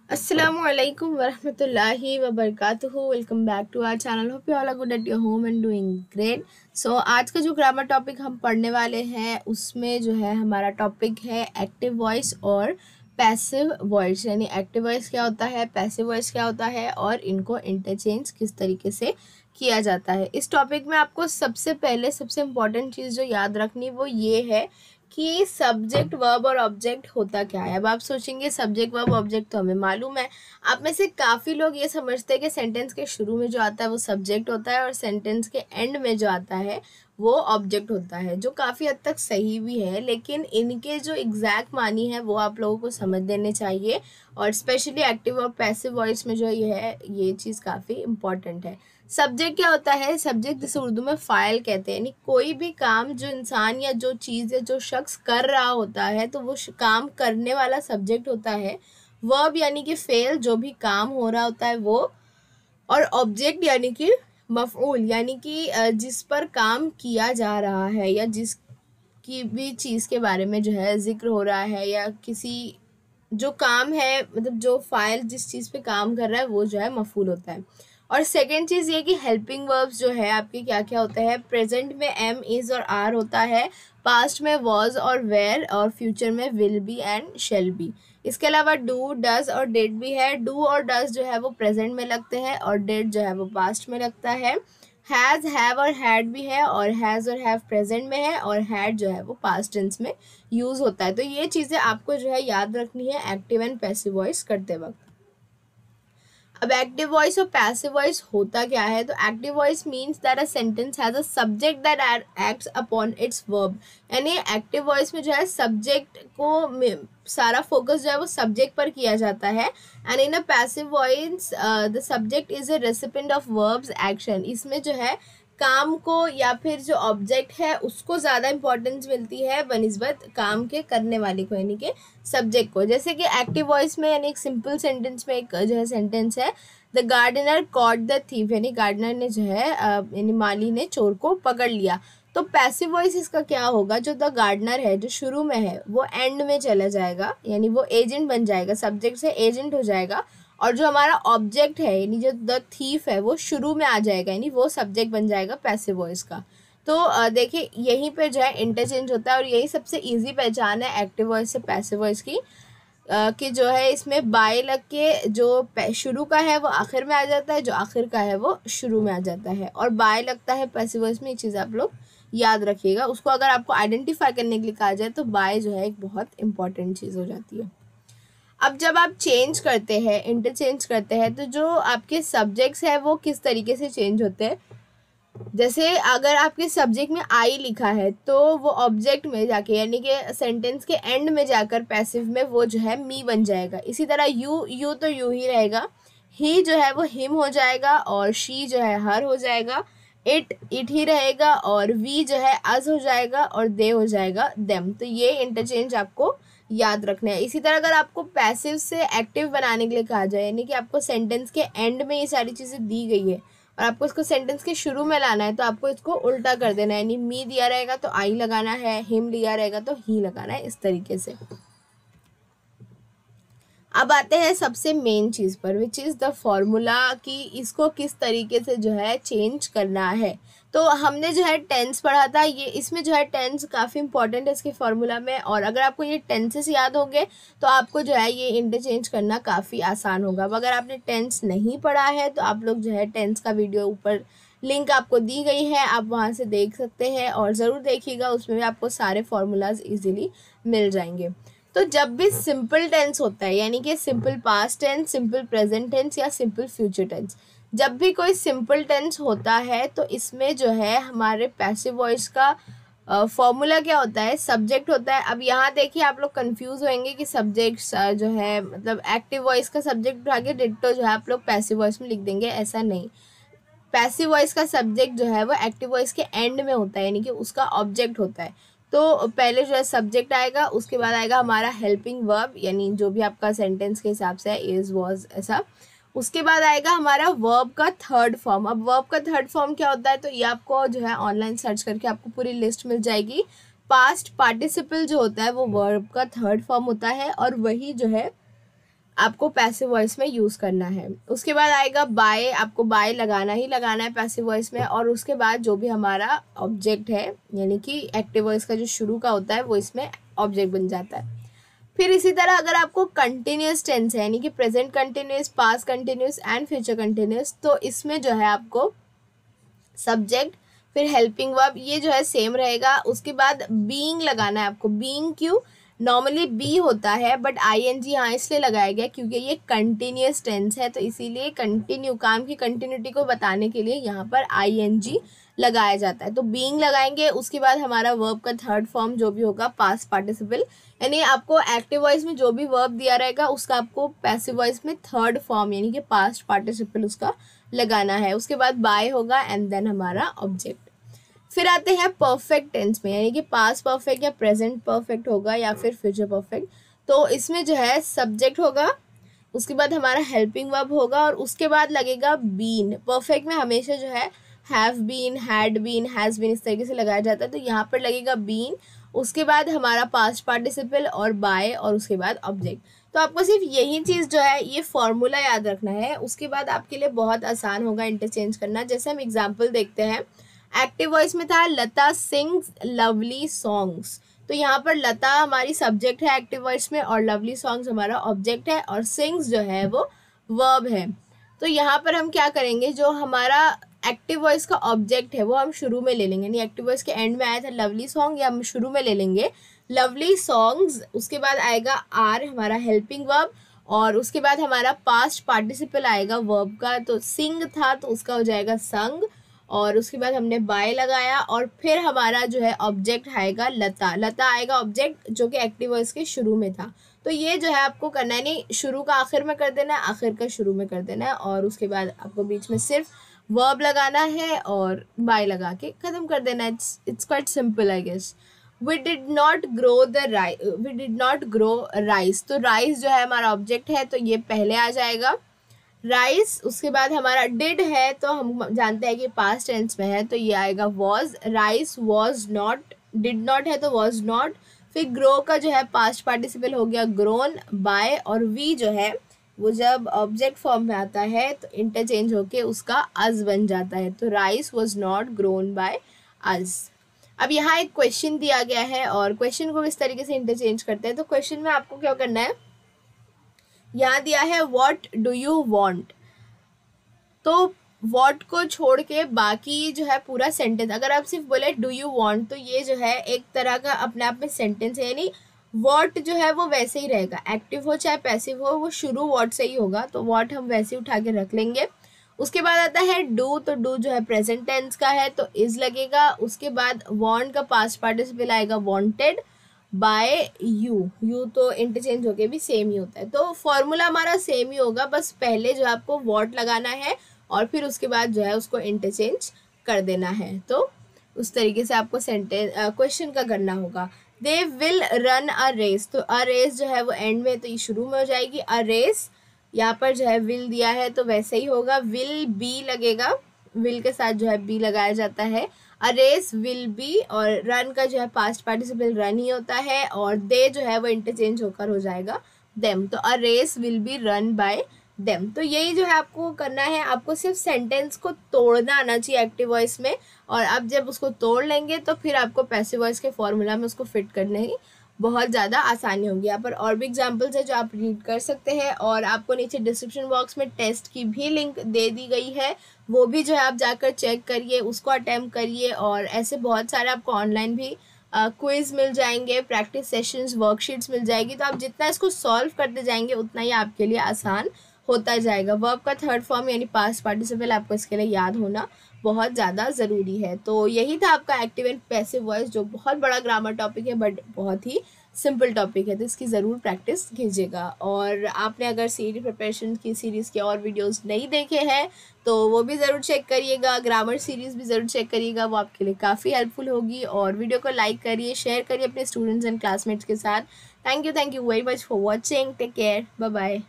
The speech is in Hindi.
Assalamualaikum warahmatullahi wabarakatuh. Welcome back to our channel. Hope you all are good at your home and doing great. So आज का जो ग्रामर टॉपिक हम पढ़ने वाले हैं उसमें जो है हमारा टॉपिक है एक्टिव वॉइस और पैसिव वॉइस. यानी एक्टिव वॉइस क्या होता है, पैसिव वॉइस क्या होता है और इनको इंटरचेंज किस तरीके से किया जाता है. इस टॉपिक में आपको सबसे पहले सबसे इम्पॉर्टेंट चीज़ जो याद रखनी वो ये है कि सब्जेक्ट वर्ब और ऑब्जेक्ट होता क्या है. अब आप सोचेंगे सब्जेक्ट वर्ब ऑब्जेक्ट तो हमें मालूम है. आप में से काफ़ी लोग ये समझते हैं कि सेंटेंस के शुरू में जो आता है वो सब्जेक्ट होता है और सेंटेंस के एंड में जो आता है वो ऑब्जेक्ट होता है, जो काफ़ी हद तक सही भी है. लेकिन इनके जो एग्जैक्ट मानी है वो आप लोगों को समझ देने चाहिए. और स्पेशली एक्टिव और पैसिव वॉइस में जो ये चीज़ काफ़ी इंपॉर्टेंट है. सब्जेक्ट क्या होता है? सब्जेक्ट जिसे उर्दू में फ़ाइल कहते हैं. यानी कोई भी काम जो इंसान या जो चीज़ या जो शख्स कर रहा होता है तो वो काम करने वाला सब्जेक्ट होता है. वर्ब यानी कि फेल, जो भी काम हो रहा होता है वो. और ऑब्जेक्ट यानी कि मफऊल, यानी कि जिस पर काम किया जा रहा है या जिसकी भी चीज़ के बारे में जो है जिक्र हो रहा है या किसी जो काम है, मतलब जो फाइल जिस चीज़ पे काम कर रहा है वो जो है मफूल होता है. और सेकेंड चीज़ ये कि हेल्पिंग वर्ब्स जो है आपके क्या क्या होते हैं. प्रेजेंट में एम, इज़ और आर होता है. पास्ट में वॉज और वेयर और फ्यूचर में will be and shall be. इसके अलावा डू, डज और डिड भी है. डू और डज जो है वो प्रेजेंट में लगते हैं और डिड जो है वो पास्ट में लगता है. हैज़, हैव और हैड भी है और हैज़ और हैव प्रेजेंट में है और हैड जो है वो पास्ट टेंस में यूज़ होता है. तो ये चीज़ें आपको जो है याद रखनी है एक्टिव एंड पैसिव वॉइस करते वक्त. अब एक्टिव वॉइस और पैसिव वॉइस होता क्या है? तो active voice means that a sentence has a subject that acts upon its verb. यानी एक्टिव वॉइस में जो है सब्जेक्ट को सारा फोकस जो है वो सब्जेक्ट पर किया जाता है. And in a passive voice the subject is a recipient of verbs action. इसमें जो है काम को या फिर जो ऑब्जेक्ट है उसको ज़्यादा इंपॉर्टेंस मिलती है बनिस्बत काम के करने वाले को, यानी कि सब्जेक्ट को. जैसे कि एक्टिव वॉइस में यानी एक सिंपल सेंटेंस में एक जो है सेंटेंस है, the gardener caught the thief. यानी गार्डनर ने जो है यानी माली ने चोर को पकड़ लिया. तो पैसिव वॉइस इसका क्या होगा? जो द गार्डनर है जो शुरू में है वो एंड में चला जाएगा, यानी वो एजेंट बन जाएगा, सब्जेक्ट से एजेंट हो जाएगा. और जो हमारा ऑब्जेक्ट है यानी जो द थीफ है वो शुरू में आ जाएगा, यानी वो सब्जेक्ट बन जाएगा पैसिव वॉइस का. तो देखिए यहीं पे जो है इंटरचेंज होता है और यही सबसे इजी पहचान है एक्टिव वॉइस से पैसिव वॉइस की. कि जो है इसमें बाय लग के जो शुरू का है वो आखिर में आ जाता है, जो आखिर का है वो शुरू में आ जाता है. और बाय लगता है पैसिव वॉइस में, ये चीज़ आप लोग याद रखिएगा. उसको अगर आपको आइडेंटिफाई करने के लिए कहा जाए तो बाय जो है एक बहुत इंपॉर्टेंट चीज़ हो जाती है. अब जब आप चेंज करते हैं, इंटरचेंज करते हैं, तो जो आपके सब्जेक्ट्स हैं वो किस तरीके से चेंज होते हैं. जैसे अगर आपके सब्जेक्ट में आई लिखा है तो वो ऑब्जेक्ट में जाके यानी कि सेंटेंस के एंड में जाकर पैसिव में वो जो है मी बन जाएगा. इसी तरह यू तो यू ही रहेगा. ही जो है वो हिम हो जाएगा और शी जो है हर हो जाएगा. इट ही रहेगा और वी जो है अस हो जाएगा और दे हो जाएगा देम. तो ये इंटरचेंज आपको याद रखना है. इसी तरह अगर आपको पैसिव से एक्टिव बनाने के लिए कहा जाए, यानी कि आपको सेंटेंस के एंड में ये सारी चीज़ें दी गई है और आपको इसको सेंटेंस के शुरू में लाना है, तो आपको इसको उल्टा कर देना है. यानी मी दिया रहेगा तो आई लगाना है, हिम दिया रहेगा तो ही लगाना है, इस तरीके से. अब आते हैं सबसे मेन चीज़ पर, विच इज़ द फॉर्मूला, कि इसको किस तरीके से जो है चेंज करना है. तो हमने जो है टेंस पढ़ा था, ये इसमें जो है टेंस काफ़ी इंपॉर्टेंट है इसके फॉर्मूला में. और अगर आपको ये टेंसेस याद होंगे तो आपको जो है ये इंटरचेंज करना काफ़ी आसान होगा. अब अगर आपने टेंस नहीं पढ़ा है तो आप लोग जो है टेंस का वीडियो ऊपर लिंक आपको दी गई है, आप वहाँ से देख सकते हैं और ज़रूर देखिएगा, उसमें भी आपको सारे फार्मूलाज ईजिली मिल जाएंगे. तो जब भी सिंपल टेंस होता है, यानी कि simple past tense, simple present tense या सिंपल फ्यूचर टेंस, जब भी कोई सिंपल टेंस होता है तो इसमें जो है हमारे पैसिव वॉइस का फॉर्मूला क्या होता है? सब्जेक्ट होता है. अब यहाँ देखिए आप लोग कंफ्यूज होंगे कि सब्जेक्ट जो है मतलब एक्टिव वॉइस का सब्जेक्ट उठा के डिट्टो जो है आप लोग पैसिव वॉइस में लिख देंगे, ऐसा नहीं. पैसिव वॉइस का सब्जेक्ट जो है वो एक्टिव वॉइस के एंड में होता है, यानी कि उसका ऑब्जेक्ट होता है. तो पहले जो है सब्जेक्ट आएगा, उसके बाद आएगा हमारा हेल्पिंग वर्ब, यानी जो भी आपका सेंटेंस के हिसाब से है, इज, वॉज, ऐसा. उसके बाद आएगा हमारा वर्ब का थर्ड फॉर्म. अब वर्ब का थर्ड फॉर्म क्या होता है तो ये आपको जो है ऑनलाइन सर्च करके आपको पूरी लिस्ट मिल जाएगी. पास्ट पार्टिसिपल जो होता है वो वर्ब का थर्ड फॉर्म होता है और वही जो है आपको पैसिव वॉइस में यूज़ करना है। उसके बाद आएगा बाय, आपको बाय लगाना ही लगाना है पैसिव वॉइस में। और उसके बाद जो भी हमारा ऑब्जेक्ट है यानी कि एक्टिव वॉइस का जो शुरू का होता है वो इसमें ऑब्जेक्ट बन जाता है। फिर इसी तरह अगर आपको कंटिन्यूस टेंस है यानी कि present continuous, past continuous and future continuous, तो इसमें जो है आपको सब्जेक्ट फिर हेल्पिंग वर्ब ये जो है सेम रहेगा। उसके बाद बीइंग लगाना है आपको। बीइंग क्यों, नॉर्मली बी होता है बट आईएनजी यहाँ इसलिए लगाया गया क्योंकि ये कंटिन्यूस टेंस है, तो इसीलिए कंटिन्यू, काम की कंटिन्यूटी को बताने के लिए यहाँ पर आईएनजी लगाया जाता है। तो बीइंग लगाएंगे। उसके बाद हमारा वर्ब का थर्ड फॉर्म जो भी होगा पास्ट पार्टिसिपल, यानी आपको एक्टिव वॉइस में जो भी वर्ब दिया रहेगा उसका आपको पैसिव वॉइस में थर्ड फॉर्म यानी कि पास्ट पार्टिसिपल उसका लगाना है। उसके बाद बाय होगा एंड देन हमारा ऑब्जेक्ट। फिर आते हैं परफेक्ट टेंस में, यानी कि पास्ट परफेक्ट या प्रेजेंट परफेक्ट होगा या फिर फ्यूचर परफेक्ट। तो इसमें जो है सब्जेक्ट होगा, उसके बाद हमारा हेल्पिंग वर्ब होगा और उसके बाद लगेगा बीन। परफेक्ट में हमेशा जो है have been, had been, has been इस तरीके से लगाया जाता है, तो यहाँ पर लगेगा बीन। उसके बाद हमारा पास्ट पार्टिसिपल और बाय और उसके बाद ऑब्जेक्ट। तो आपको सिर्फ यही चीज़ जो है ये फॉर्मूला याद रखना है। उसके बाद आपके लिए बहुत आसान होगा इंटरचेंज करना। जैसे हम एग्जाम्पल देखते हैं, एक्टिव वॉइस में था लता सिंग्स लवली सॉन्ग्स, तो यहाँ पर लता हमारी सब्जेक्ट है एक्टिव वॉइस में और लवली सॉन्ग्स हमारा ऑब्जेक्ट है और सिंग्स जो है वो वर्ब है। तो यहाँ पर हम क्या करेंगे, जो हमारा एक्टिव वॉइस का ऑब्जेक्ट है वो हम शुरू में ले लेंगे, यानी एक्टिव वॉइस के एंड में आया था लवली सॉन्ग, या हम शुरू में ले लेंगे लवली सॉन्ग्स। उसके बाद आएगा आर हमारा हेल्पिंग वर्ब और उसके बाद हमारा पास्ट पार्टिसिपल आएगा वर्ब का, तो सिंग था तो उसका हो जाएगा संग और उसके बाद हमने बाय लगाया और फिर हमारा जो है ऑब्जेक्ट आएगा लता। लता आएगा ऑब्जेक्ट जो कि एक्टिव वॉइस के शुरू में था। तो ये जो है आपको करना है, नहीं शुरू का आखिर में कर देना है, आखिर का शुरू में कर देना है और उसके बाद आपको बीच में सिर्फ वर्ब लगाना है और बाय लगा के ख़त्म कर देना है। It's quite simple I guess. We did not grow rice, तो राइस जो है हमारा ऑब्जेक्ट है तो ये पहले आ जाएगा राइस। उसके बाद हमारा डिड है तो हम जानते हैं कि पास्ट टेंस में है तो ये आएगा was. Rice was not, did not है तो वॉज नॉट। फिर ग्रो का जो है पास्ट पार्टिसिपल हो गया ग्रोन। बाय और वी जो है वो जब ऑब्जेक्ट फॉर्म में आता है तो इंटरचेंज होके उसका अज बन जाता है, तो rice was not grown by us. अब यहाँ एक क्वेश्चन दिया गया है और क्वेश्चन को इस तरीके से इंटरचेंज करते हैं। तो क्वेश्चन में आपको क्या करना है, यहाँ दिया है व्हाट डू यू वांट, तो व्हाट को छोड़ के बाकी जो है पूरा सेंटेंस, अगर आप सिर्फ बोले डू यू वांट तो ये जो है एक तरह का अपने आप में सेंटेंस है, यानी व्हाट जो है वो वैसे ही रहेगा, एक्टिव हो चाहे पैसिव हो वो शुरू व्हाट से ही होगा, तो व्हाट हम वैसे ही उठा के रख लेंगे। उसके बाद आता है डू, तो डू जो है प्रेजेंट टेंस का है तो इज लगेगा। उसके बाद वांट का पास्ट पार्टिसिपल आएगा वांटेड। बाय यू तो इंटरचेंज होके भी सेम ही होता है, तो फॉर्मूला हमारा सेम ही होगा, बस पहले जो आपको व्हाट लगाना है और फिर उसके बाद जो है उसको इंटरचेंज कर देना है। तो उस तरीके से आपको सेंटेंस क्वेश्चन का करना होगा। They will run a race, तो अ रेस जो है वो एंड में तो ये शुरू में हो जाएगी अ रेस। यहाँ पर जो है विल दिया है तो वैसे ही होगा, विल बी लगेगा, विल के साथ जो है बी लगाया जाता है। अ रेस विल बी और रन का जो है पास्ट पार्टिसिपल रन ही होता है और दे जो है वो इंटरचेंज होकर हो जाएगा देम, तो a race will be run by them. तो यही जो है आपको करना है, आपको सिर्फ सेंटेंस को तोड़ना आना चाहिए एक्टिव वॉइस में, और अब जब उसको तोड़ लेंगे तो फिर आपको पैसिव वॉइस के फॉर्मूला में उसको फिट करने ही बहुत ज़्यादा आसानी होगी। यहाँ पर और भी एग्जाम्पल्स है जो आप रीड कर सकते हैं और आपको नीचे डिस्क्रिप्शन बॉक्स में टेस्ट की भी लिंक दे दी गई है, वो भी जो है आप जाकर चेक करिए, उसको अटेम्प्ट करिए। और ऐसे बहुत सारे आपको ऑनलाइन भी क्विज़ मिल जाएंगे, प्रैक्टिस सेशंस, वर्कशीट्स मिल जाएगी, तो आप जितना इसको सॉल्व करते जाएंगे उतना ही आपके लिए आसान होता जाएगा। वर्ब का थर्ड फॉर्म यानी पास्ट पार्टिसिपल आपको इसके लिए याद होना बहुत ज़्यादा ज़रूरी है। तो यही था आपका एक्टिव एंड पैसिव वॉइस, जो बहुत बड़ा ग्रामर टॉपिक है बट बहुत ही सिंपल टॉपिक है, तो इसकी ज़रूर प्रैक्टिस कीजिएगा। और आपने अगर सीडी प्रिपरेशन की सीरीज़ के और वीडियोस नहीं देखे हैं तो वो भी ज़रूर चेक करिएगा, ग्रामर सीरीज़ भी ज़रूर चेक करिएगा, वो आपके लिए काफ़ी हेल्पफुल होगी। और वीडियो को लाइक करिए, शेयर करिए अपने स्टूडेंट्स एंड क्लासमेट्स के साथ। Thank you very much for watching. Take care, bye bye.